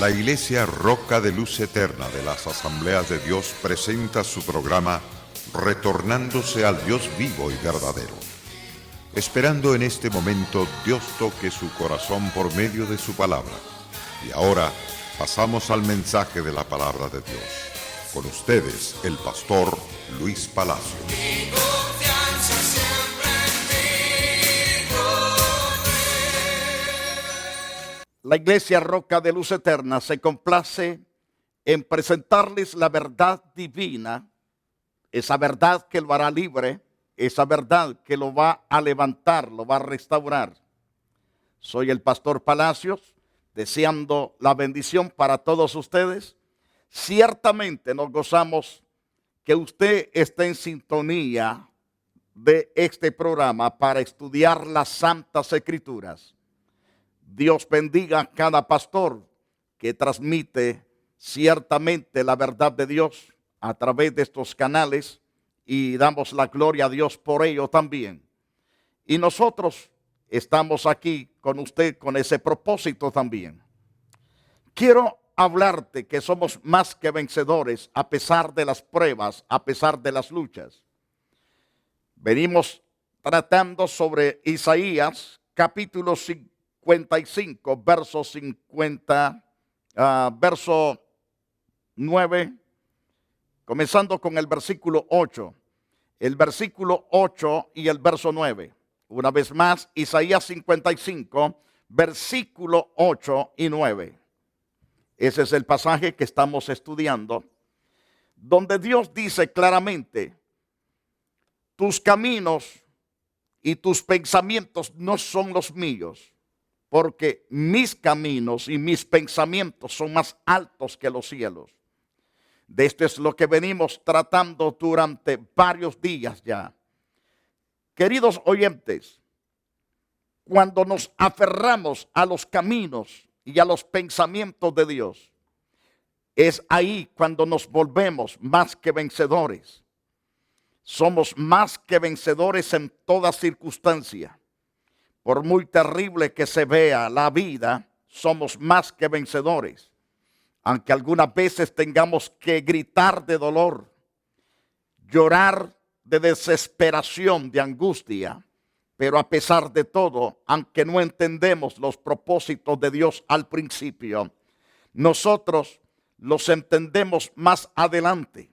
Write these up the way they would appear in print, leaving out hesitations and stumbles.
La Iglesia Roca de Luz Eterna de las Asambleas de Dios presenta su programa Retornándose al Dios vivo y verdadero. Esperando en este momento Dios toque su corazón por medio de su palabra. Y ahora pasamos al mensaje de la palabra de Dios. Con ustedes, el pastor Luis Palacio. La Iglesia Roca de Luz Eterna se complace en presentarles la verdad divina, esa verdad que lo hará libre, esa verdad que lo va a levantar, lo va a restaurar. Soy el pastor Palacios, deseando la bendición para todos ustedes. Ciertamente nos gozamos que usted esté en sintonía de este programa para estudiar las Santas Escrituras. Dios bendiga a cada pastor que transmite ciertamente la verdad de Dios a través de estos canales y damos la gloria a Dios por ello también. Y nosotros estamos aquí con usted con ese propósito también. Quiero hablarte que somos más que vencedores a pesar de las pruebas, a pesar de las luchas. Venimos tratando sobre Isaías capítulo 55, verso 9, comenzando con el versículo 8. El versículo 8 y el verso 9. Una vez más, Isaías 55, versículo 8 y 9. Ese es el pasaje que estamos estudiando, donde Dios dice claramente: tus caminos y tus pensamientos no son los míos, porque mis caminos y mis pensamientos son más altos que los cielos. De esto es lo que venimos tratando durante varios días ya. Queridos oyentes, cuando nos aferramos a los caminos y a los pensamientos de Dios, es ahí cuando nos volvemos más que vencedores. Somos más que vencedores en toda circunstancia. Por muy terrible que se vea la vida, somos más que vencedores. Aunque algunas veces tengamos que gritar de dolor, llorar de desesperación, de angustia, pero a pesar de todo, aunque no entendemos los propósitos de Dios al principio, nosotros los entendemos más adelante.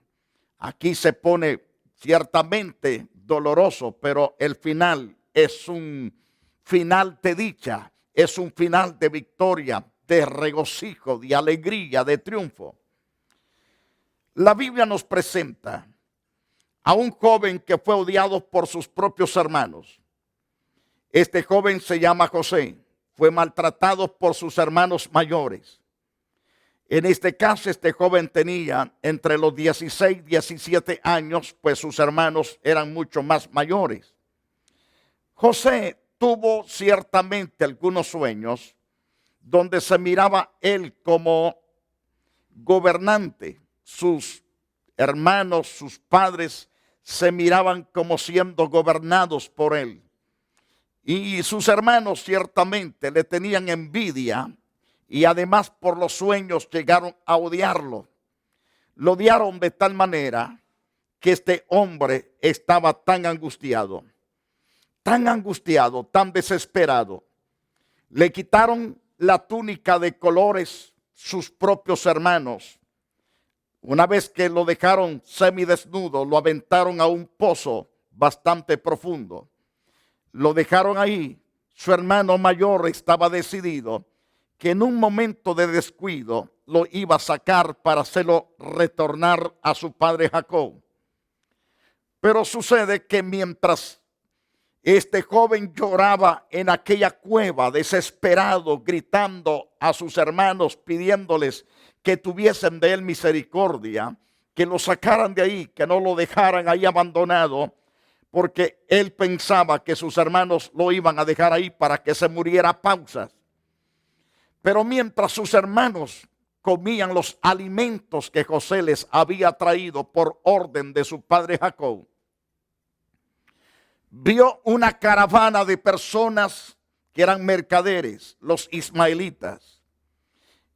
Aquí se pone ciertamente doloroso, pero el final es un final de dicha, es un final de victoria, de regocijo, de alegría, de triunfo. La Biblia nos presenta a un joven que fue odiado por sus propios hermanos. Este joven se llama José, fue maltratado por sus hermanos mayores. En este caso, este joven tenía entre los 16 y 17 años, pues sus hermanos eran mucho más mayores. José tuvo ciertamente algunos sueños donde se miraba él como gobernante. Sus hermanos, sus padres se miraban como siendo gobernados por él. Y sus hermanos ciertamente le tenían envidia y además por los sueños llegaron a odiarlo. Lo odiaron de tal manera que este hombre estaba tan angustiado, tan desesperado. Le quitaron la túnica de colores sus propios hermanos. Una vez que lo dejaron semidesnudo, lo aventaron a un pozo bastante profundo. Lo dejaron ahí. Su hermano mayor estaba decidido que en un momento de descuido lo iba a sacar para hacerlo retornar a su padre Jacob. Pero sucede que mientras este joven lloraba en aquella cueva, desesperado, gritando a sus hermanos, pidiéndoles que tuviesen de él misericordia, que lo sacaran de ahí, que no lo dejaran ahí abandonado, porque él pensaba que sus hermanos lo iban a dejar ahí para que se muriera a pausas. Pero mientras sus hermanos comían los alimentos que José les había traído por orden de su padre Jacob, vio una caravana de personas que eran mercaderes, los ismaelitas.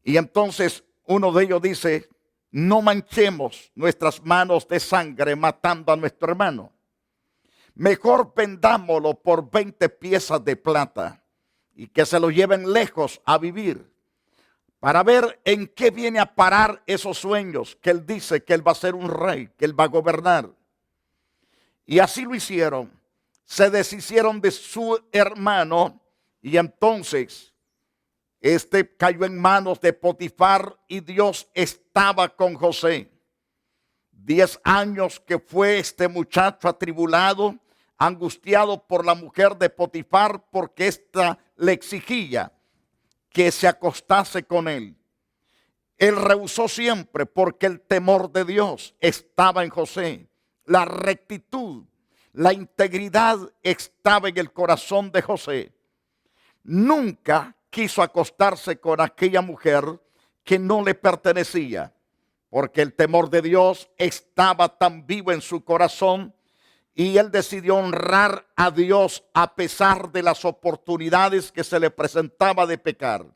Y entonces uno de ellos dice, no manchemos nuestras manos de sangre matando a nuestro hermano. Mejor vendámoslo por 20 piezas de plata y que se lo lleven lejos a vivir, para ver en qué viene a parar esos sueños que él dice que él va a ser un rey, que él va a gobernar. Y así lo hicieron. Se deshicieron de su hermano y entonces este cayó en manos de Potifar y Dios estaba con José. 10 años que fue este muchacho atribulado, angustiado por la mujer de Potifar porque ésta le exigía que se acostase con él. Él rehusó siempre porque el temor de Dios estaba en José. La rectitud, la integridad estaba en el corazón de José. Nunca quiso acostarse con aquella mujer que no le pertenecía, porque el temor de Dios estaba tan vivo en su corazón y él decidió honrar a Dios a pesar de las oportunidades que se le presentaba de pecar.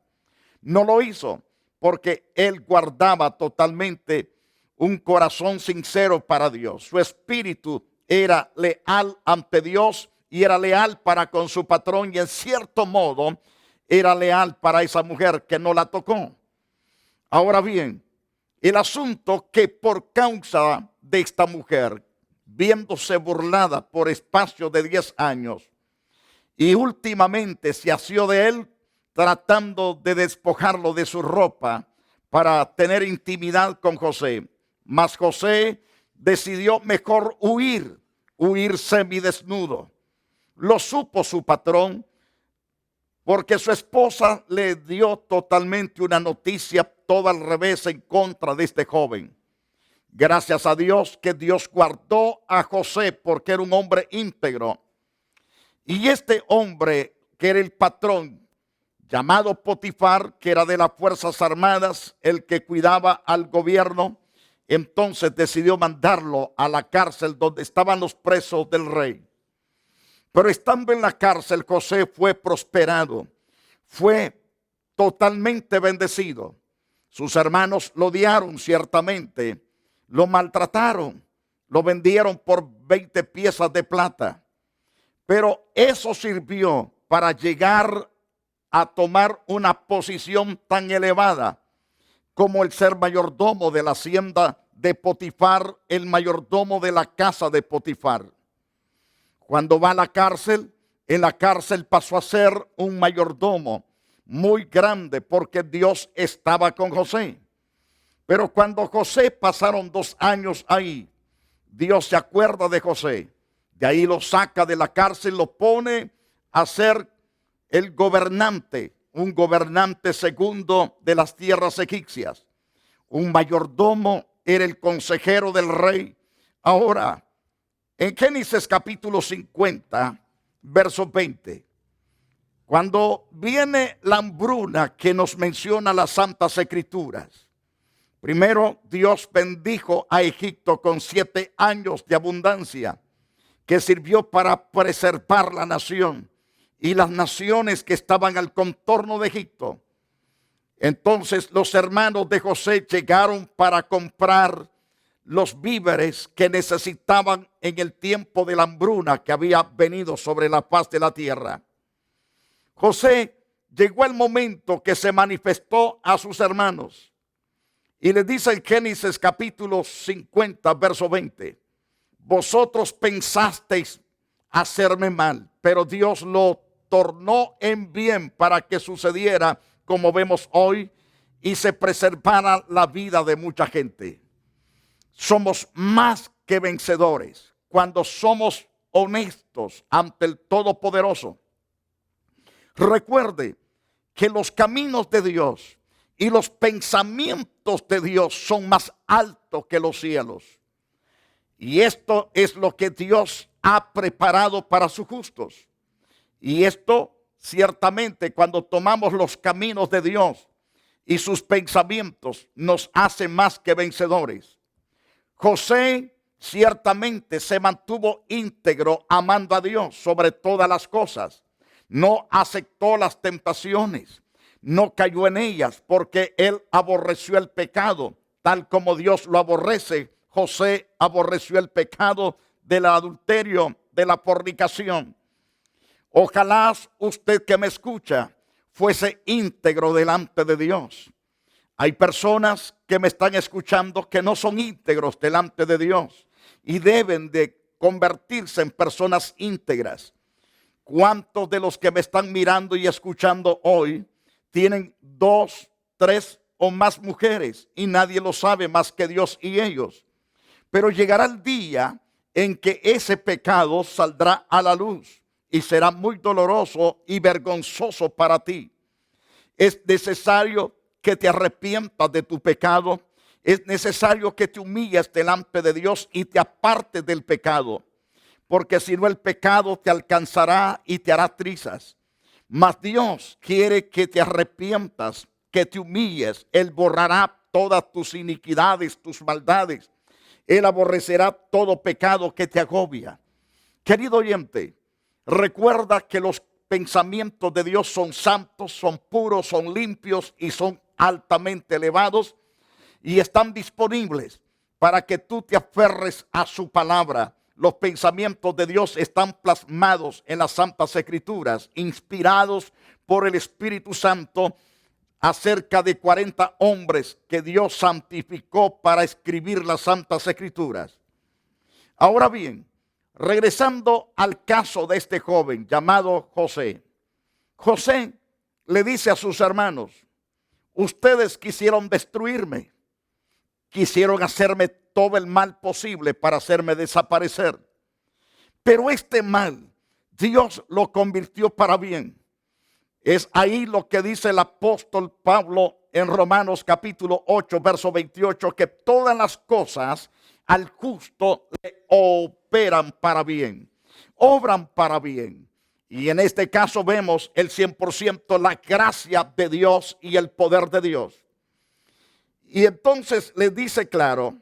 No lo hizo porque él guardaba totalmente un corazón sincero para Dios. Su espíritu era leal ante Dios y era leal para con su patrón y en cierto modo era leal para esa mujer que no la tocó. Ahora bien, el asunto que por causa de esta mujer, viéndose burlada por espacio de 10 años, y últimamente se asió de él tratando de despojarlo de su ropa para tener intimidad con José. Mas José decidió mejor huir semidesnudo. Lo supo su patrón porque su esposa le dio totalmente una noticia toda al revés en contra de este joven. Gracias a Dios que Dios guardó a José porque era un hombre íntegro. Y este hombre que era el patrón, llamado Potifar, que era de las Fuerzas Armadas, el que cuidaba al gobierno, entonces decidió mandarlo a la cárcel donde estaban los presos del rey. Pero estando en la cárcel, José fue prosperado, fue totalmente bendecido. Sus hermanos lo odiaron ciertamente, lo maltrataron, lo vendieron por 20 piezas de plata. Pero eso sirvió para llegar a tomar una posición tan elevada como el ser mayordomo de la hacienda de Potifar, el mayordomo de la casa de Potifar. Cuando va a la cárcel, en la cárcel pasó a ser un mayordomo muy grande porque Dios estaba con José. Pero cuando José pasaron 2 años ahí, Dios se acuerda de José. De ahí lo saca de la cárcel, lo pone a ser el gobernante, un gobernante segundo de las tierras egipcias. Un mayordomo era el consejero del rey. Ahora, en Génesis capítulo 50, verso 20, cuando viene la hambruna que nos menciona las Santas Escrituras, primero Dios bendijo a Egipto con 7 años de abundancia que sirvió para preservar la nación y las naciones que estaban al contorno de Egipto. Entonces los hermanos de José llegaron para comprar los víveres que necesitaban en el tiempo de la hambruna que había venido sobre la faz de la tierra. José llegó el momento que se manifestó a sus hermanos y les dice en Génesis capítulo 50, verso 20, vosotros pensasteis hacerme mal, pero Dios lo tornó en bien para que sucediera como vemos hoy y se preservara la vida de mucha gente. Somos más que vencedores cuando somos honestos ante el Todopoderoso. Recuerde que los caminos de Dios y los pensamientos de Dios son más altos que los cielos. Y esto es lo que Dios ha preparado para sus justos. Y esto ciertamente cuando tomamos los caminos de Dios y sus pensamientos nos hace más que vencedores. José ciertamente se mantuvo íntegro amando a Dios sobre todas las cosas. No aceptó las tentaciones. no cayó en ellas, porque él aborreció el pecado, tal como Dios lo aborrece. José aborreció el pecado del adulterio, de la fornicación. Ojalá usted que me escucha fuese íntegro delante de Dios. Hay personas que me están escuchando que no son íntegros delante de Dios y deben de convertirse en personas íntegras. ¿Cuántos de los que me están mirando y escuchando hoy tienen 2, 3 o más mujeres y nadie lo sabe más que Dios y ellos? Pero llegará el día en que ese pecado saldrá a la luz y será muy doloroso y vergonzoso para ti. Es necesario que te arrepientas de tu pecado. Es necesario que te humilles delante de Dios y te apartes del pecado. Porque si no, el pecado te alcanzará y te hará trizas. Mas Dios quiere que te arrepientas, que te humilles. Él borrará todas tus iniquidades, tus maldades. Él aborrecerá todo pecado que te agobia. Querido oyente, recuerda que los pensamientos de Dios son santos, son puros, son limpios y son altamente elevados y están disponibles para que tú te aferres a su palabra. Los pensamientos de Dios están plasmados en las Santas Escrituras, inspirados por el Espíritu Santo, acerca de 40 hombres que Dios santificó para escribir las Santas Escrituras. Ahora bien, regresando al caso de este joven llamado José. José le dice a sus hermanos: ustedes quisieron destruirme, quisieron hacerme todo el mal posible para hacerme desaparecer. Pero este mal, Dios lo convirtió para bien. Es ahí lo que dice el apóstol Pablo en Romanos capítulo 8, verso 28, que todas las cosas al justo le operan para bien, obran para bien. Y en este caso vemos el 100% la gracia de Dios y el poder de Dios. Y entonces le dice claro,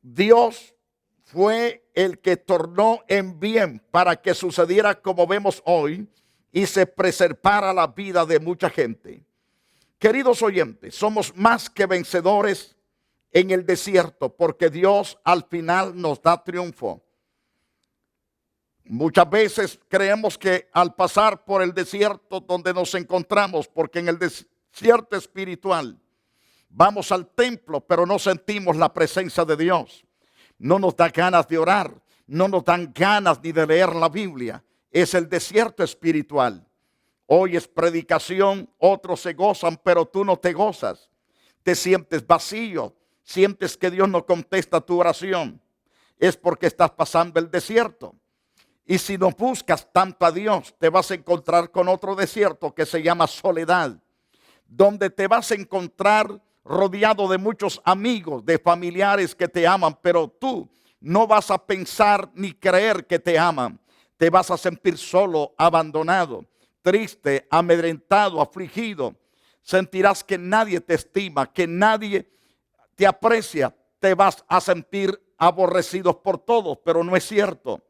Dios fue el que tornó en bien para que sucediera como vemos hoy y se preservara la vida de mucha gente. Queridos oyentes, somos más que vencedores en el desierto porque Dios al final nos da triunfo. Muchas veces creemos que al pasar por el desierto donde nos encontramos, porque en el desierto espiritual vamos al templo, pero no sentimos la presencia de Dios. No nos da ganas de orar, no nos dan ganas ni de leer la Biblia. Es el desierto espiritual. Oyes predicación, otros se gozan, pero tú no te gozas. Te sientes vacío, sientes que Dios no contesta tu oración. Es porque estás pasando el desierto. Y si no buscas tanto a Dios, te vas a encontrar con otro desierto que se llama soledad, donde te vas a encontrar rodeado de muchos amigos, de familiares que te aman, pero tú no vas a pensar ni creer que te aman. Te vas a sentir solo, abandonado, triste, amedrentado, afligido. Sentirás que nadie te estima, que nadie te aprecia. Te vas a sentir aborrecido por todos, pero no es cierto.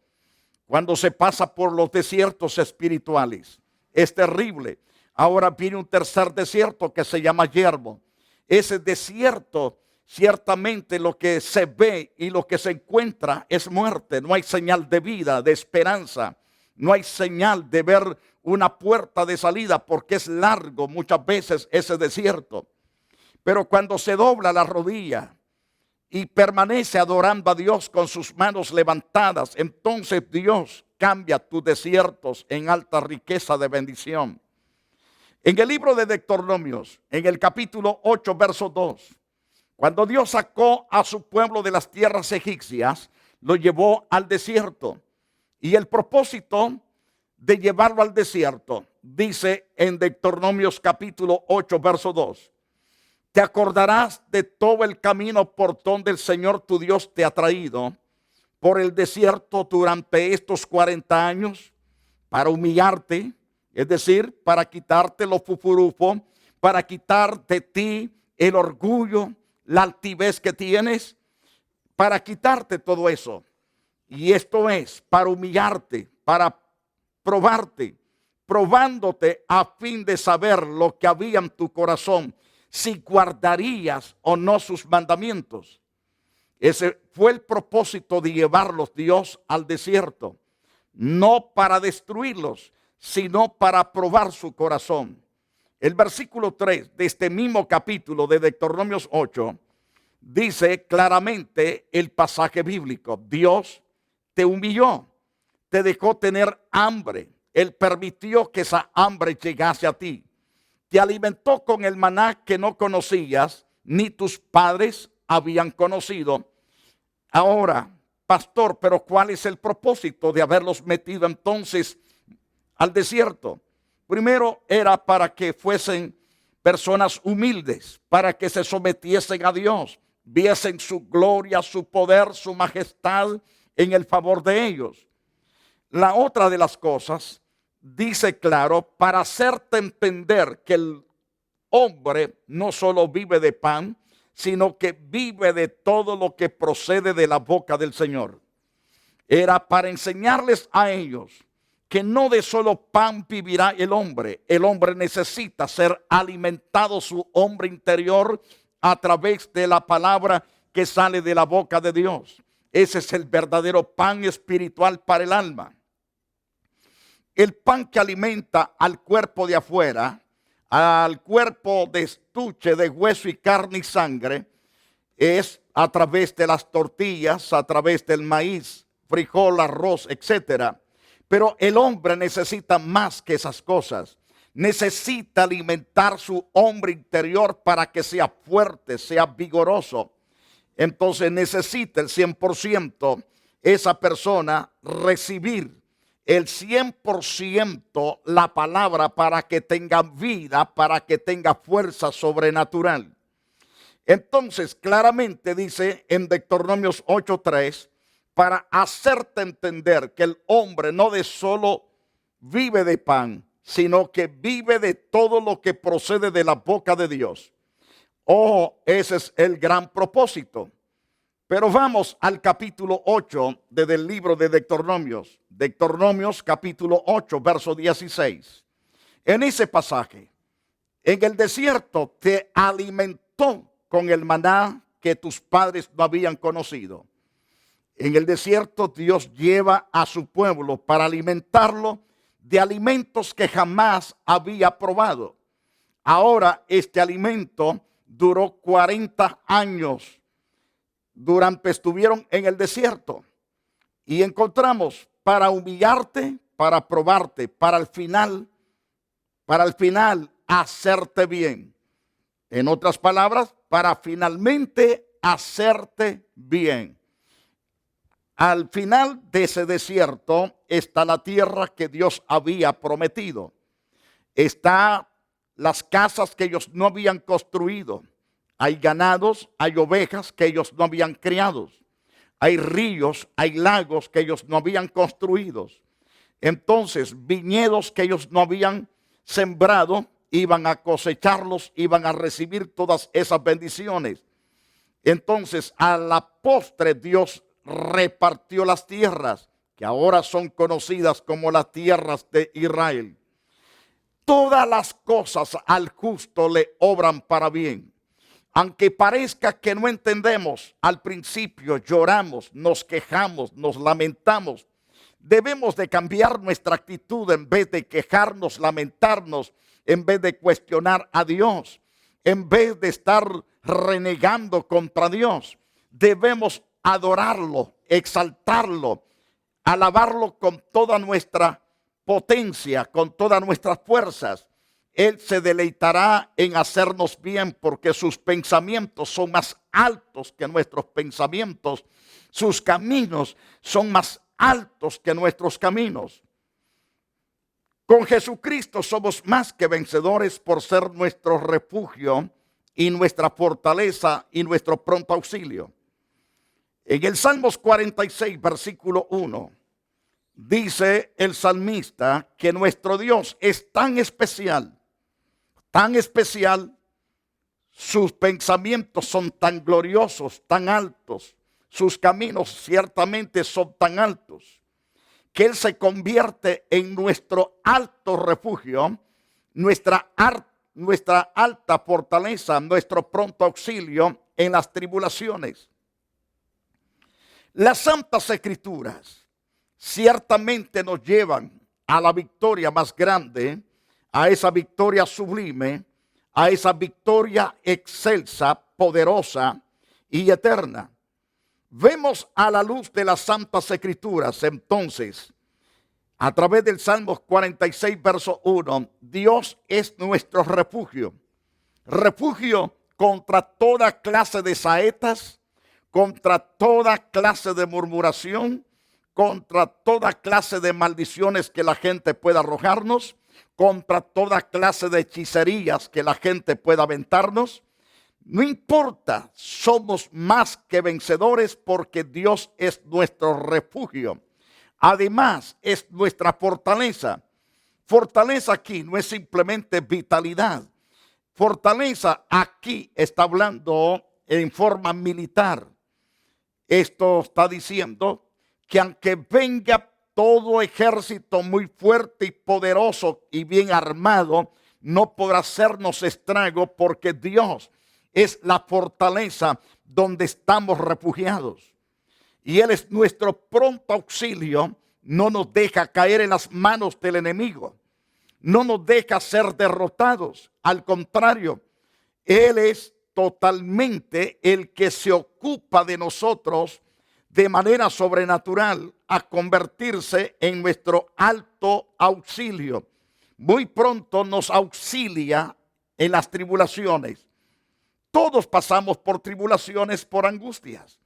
Cuando se pasa por los desiertos espirituales, es terrible. Ahora viene un tercer desierto que se llama yermo. Ese desierto, ciertamente lo que se ve y lo que se encuentra es muerte. No hay señal de vida, de esperanza. No hay señal de ver una puerta de salida porque es largo muchas veces ese desierto. Pero cuando se dobla la rodilla y permanece adorando a Dios con sus manos levantadas, entonces Dios cambia tus desiertos en alta riqueza de bendición. En el libro de Deuteronomios, en el capítulo 8, verso 2, cuando Dios sacó a su pueblo de las tierras egipcias, lo llevó al desierto. Y el propósito de llevarlo al desierto, dice en Deuteronomios capítulo 8, verso 2, te acordarás de todo el camino por donde el Señor tu Dios te ha traído por el desierto durante estos 40 años para humillarte, es decir, para quitarte los fufurufos, para quitar de ti el orgullo, la altivez que tienes, para quitarte todo eso. Y esto es para humillarte, para probarte, probándote a fin de saber lo que había en tu corazón, si guardarías o no sus mandamientos. Ese fue el propósito de llevarlos Dios al desierto, no para destruirlos, sino para probar su corazón. El versículo 3 de este mismo capítulo de Deuteronomios 8 dice claramente el pasaje bíblico: Dios te humilló, te dejó tener hambre, Él permitió que esa hambre llegase a ti, te alimentó con el maná que no conocías ni tus padres habían conocido. Ahora, pastor, pero ¿cuál es el propósito de haberlos metido entonces al desierto? Primero era para que fuesen personas humildes, para que se sometiesen a Dios, viesen su gloria, su poder, su majestad en el favor de ellos. La otra de las cosas, dice claro, para hacerte entender que el hombre no solo vive de pan, sino que vive de todo lo que procede de la boca del Señor. Era para enseñarles a ellos que no de solo pan vivirá el hombre. El hombre necesita ser alimentado, su hombre interior, a través de la palabra que sale de la boca de Dios. Ese es el verdadero pan espiritual para el alma. El pan que alimenta al cuerpo de afuera, al cuerpo de estuche de hueso y carne y sangre, es a través de las tortillas, a través del maíz, frijol, arroz, etcétera. Pero el hombre necesita más que esas cosas. Necesita alimentar su hombre interior para que sea fuerte, sea vigoroso. Entonces necesita el 100% esa persona recibir el 100% la palabra para que tenga vida, para que tenga fuerza sobrenatural. Entonces claramente dice en Deuteronomios 8:3, para hacerte entender que el hombre no de solo vive de pan, sino que vive de todo lo que procede de la boca de Dios. Oh, ese es el gran propósito. Pero vamos al capítulo 8 del libro de Deuteronomios. Deuteronomios capítulo 8, verso 16. En ese pasaje, en el desierto te alimentó con el maná que tus padres no habían conocido. En el desierto Dios lleva a su pueblo para alimentarlo de alimentos que jamás había probado. Ahora este alimento duró 40 años. Durante estuvieron en el desierto. Y encontramos para humillarte, para probarte, para el final hacerte bien. En otras palabras, para finalmente hacerte bien. Al final de ese desierto está la tierra que Dios había prometido. Está las casas que ellos no habían construido. Hay ganados, hay ovejas que ellos no habían criado. Hay ríos, hay lagos que ellos no habían construido. Entonces, viñedos que ellos no habían sembrado, iban a cosecharlos, iban a recibir todas esas bendiciones. Entonces, a la postre Dios repartió las tierras, que ahora son conocidas como las tierras de Israel. Todas las cosas al justo le obran para bien. Aunque parezca que no entendemos, al principio lloramos, nos quejamos, nos lamentamos. Debemos de cambiar nuestra actitud en vez de quejarnos, lamentarnos, en vez de cuestionar a Dios, en vez de estar renegando contra Dios. Debemos adorarlo, exaltarlo, alabarlo con toda nuestra potencia, con todas nuestras fuerzas. Él se deleitará en hacernos bien porque sus pensamientos son más altos que nuestros pensamientos. Sus caminos son más altos que nuestros caminos. Con Jesucristo somos más que vencedores por ser nuestro refugio y nuestra fortaleza y nuestro pronto auxilio. En el Salmos 46, versículo 1, dice el salmista que nuestro Dios es tan especial, sus pensamientos son tan gloriosos, tan altos, sus caminos ciertamente son tan altos, que Él se convierte en nuestro alto refugio, nuestra alta fortaleza, nuestro pronto auxilio en las tribulaciones. Las Santas Escrituras ciertamente nos llevan a la victoria más grande, a esa victoria sublime, a esa victoria excelsa, poderosa y eterna. Vemos a la luz de las Santas Escrituras, entonces, a través del Salmos 46, verso 1, Dios es nuestro refugio. Refugio contra toda clase de saetas, contra toda clase de murmuración, contra toda clase de maldiciones que la gente pueda arrojarnos, contra toda clase de hechicerías que la gente pueda aventarnos. No importa, somos más que vencedores porque Dios es nuestro refugio. Además, es nuestra fortaleza. Fortaleza aquí no es simplemente vitalidad. Fortaleza aquí está hablando en forma militar. Esto está diciendo que aunque venga todo ejército muy fuerte y poderoso y bien armado, no podrá hacernos estrago porque Dios es la fortaleza donde estamos refugiados. Y Él es nuestro pronto auxilio, no nos deja caer en las manos del enemigo, no nos deja ser derrotados. Al contrario, Él es totalmente el que se ocupa de nosotros de manera sobrenatural a convertirse en nuestro alto auxilio. Muy pronto nos auxilia en las tribulaciones. Todos pasamos por tribulaciones, por angustias,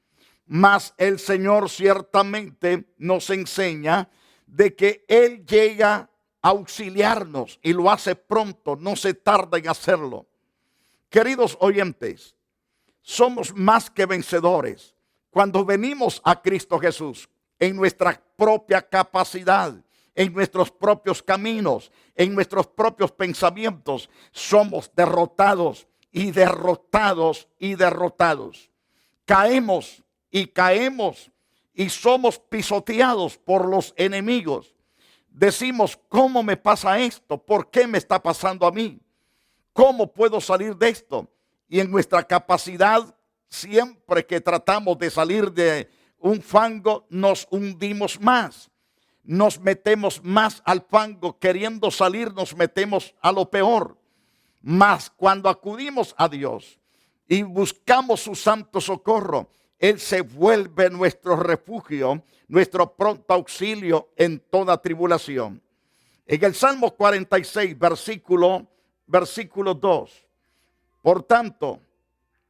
mas el Señor ciertamente nos enseña de que Él llega a auxiliarnos y lo hace pronto, no se tarda en hacerlo. Queridos oyentes, somos más que vencedores cuando venimos a Cristo Jesús en nuestra propia capacidad, en nuestros propios caminos, en nuestros propios pensamientos. Somos derrotados y derrotados y derrotados. Caemos y caemos y somos pisoteados por los enemigos. Decimos, ¿cómo me pasa esto? ¿Por qué me está pasando a mí? ¿Cómo puedo salir de esto? Y en nuestra capacidad, siempre que tratamos de salir de un fango, nos hundimos más. Nos metemos más al fango, queriendo salir, nos metemos a lo peor. Mas cuando acudimos a Dios y buscamos su santo socorro, Él se vuelve nuestro refugio, nuestro pronto auxilio en toda tribulación. En el Salmo 46, versículo 2. Por tanto,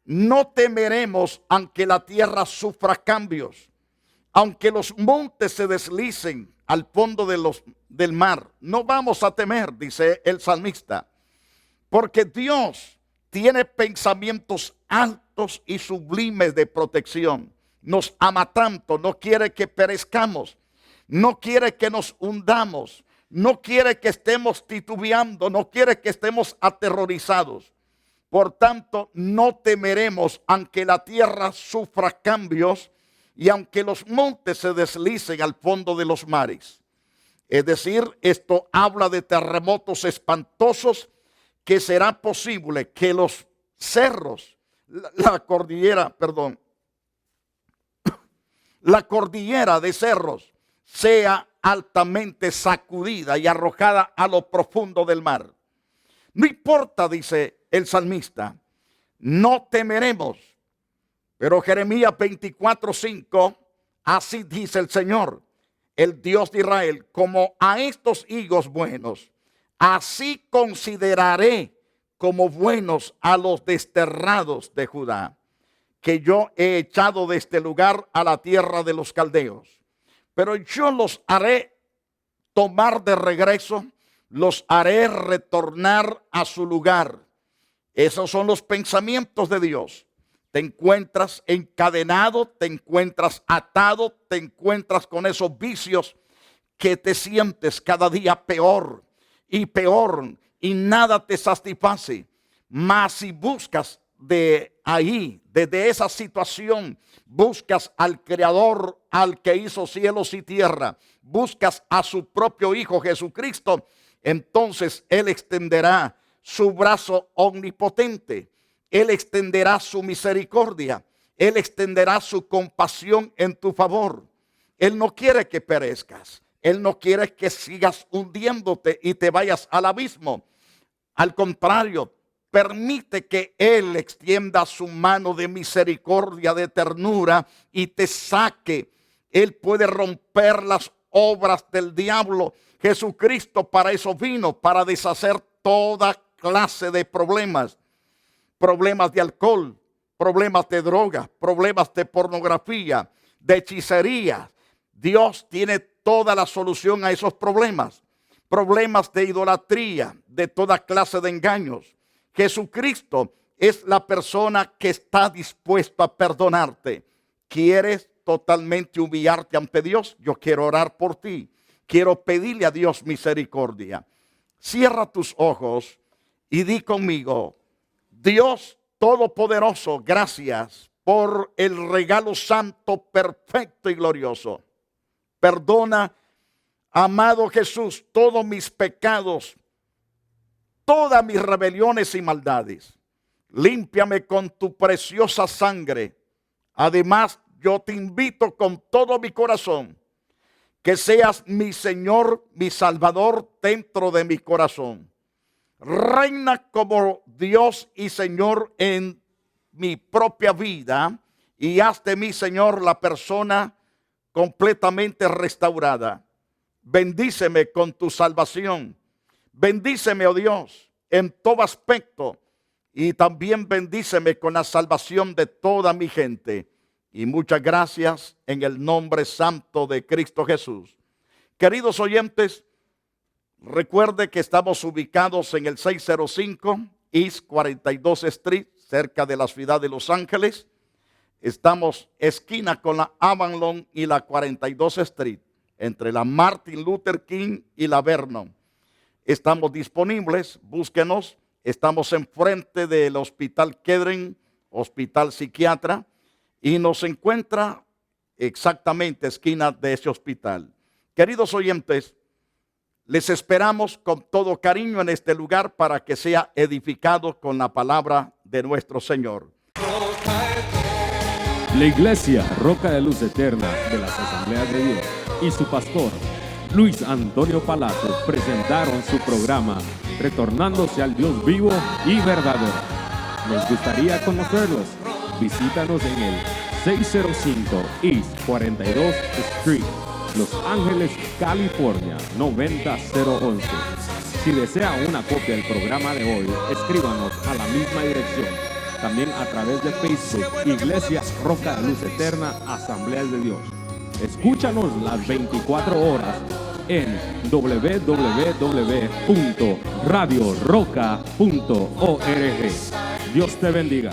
no temeremos aunque la tierra sufra cambios, aunque los montes se deslicen al fondo del mar. No vamos a temer, dice el salmista, porque Dios tiene pensamientos altos y sublimes de protección. Nos ama tanto, no quiere que perezcamos, no quiere que nos hundamos, no quiere que estemos titubeando, no quiere que estemos aterrorizados. Por tanto, no temeremos aunque la tierra sufra cambios y aunque los montes se deslicen al fondo de los mares. Es decir, esto habla de terremotos espantosos que será posible que los cerros, la cordillera de cerros sea altamente sacudida y arrojada a lo profundo del mar. No importa, dice el salmista, no temeremos. Pero Jeremías 24:5, así dice el Señor, el Dios de Israel, como a estos higos buenos, así consideraré como buenos a los desterrados de Judá, que yo he echado de este lugar a la tierra de los caldeos. Pero yo los haré tomar de regreso, los haré retornar a su lugar. Esos son los pensamientos de Dios. Te encuentras encadenado, te encuentras atado, te encuentras con esos vicios que te sientes cada día peor y peor y nada te satisface. Mas si buscas de ahí, desde esa situación, buscas al Creador, al que hizo cielos y tierra, buscas a su propio Hijo Jesucristo, entonces Él extenderá su brazo omnipotente. Él extenderá su misericordia. Él extenderá su compasión en tu favor. Él no quiere que perezcas. Él no quiere que sigas hundiéndote y te vayas al abismo. Al contrario, permite que Él extienda su mano de misericordia, de ternura y te saque. Él puede romper las obras del diablo. Jesucristo para eso vino, para deshacer toda clase de problemas. Problemas de alcohol, problemas de droga, problemas de pornografía, de hechicería. Dios tiene toda la solución a esos problemas. Problemas de idolatría, de toda clase de engaños. Jesucristo es la persona que está dispuesto a perdonarte. ¿Quieres totalmente humillarte ante Dios? Yo quiero orar por ti. Quiero pedirle a Dios misericordia. Cierra tus ojos y di conmigo: Dios Todopoderoso, gracias por el regalo santo, perfecto y glorioso. Perdona, amado Jesús, todos mis pecados, todas mis rebeliones y maldades. Límpiame con tu preciosa sangre. Además, yo te invito con todo mi corazón que seas mi Señor, mi Salvador dentro de mi corazón. Reina como Dios y Señor en mi propia vida y haz de mí, Señor, la persona completamente restaurada. Bendíceme con tu salvación. Bendíceme, oh Dios, en todo aspecto y también bendíceme con la salvación de toda mi gente. Y muchas gracias en el nombre santo de Cristo Jesús. Queridos oyentes, recuerde que estamos ubicados en el 605 East 42 Street, cerca de la ciudad de Los Ángeles. Estamos esquina con la Avalon y la 42 Street, entre la Martin Luther King y la Vernon. Estamos disponibles, búsquenos. Estamos enfrente del Hospital Kedren, Hospital Psiquiatra, y nos encuentra exactamente esquina de ese hospital. Queridos oyentes, les esperamos con todo cariño en este lugar para que sea edificado con la palabra de nuestro Señor. La Iglesia Roca de Luz Eterna de las Asambleas de Dios y su pastor Luis Antonio Palacios presentaron su programa Retornándose al Dios vivo y verdadero. Nos gustaría conocerlos. Visítanos en el 605 East 42 Street, Los Ángeles, California 90011. Si desea una copia del programa de hoy, escríbanos a la misma dirección. También a través de Facebook, Iglesia Roca de Luz Eterna, Asambleas de Dios. Escúchanos las 24 horas en www.radioroca.org. Dios te bendiga.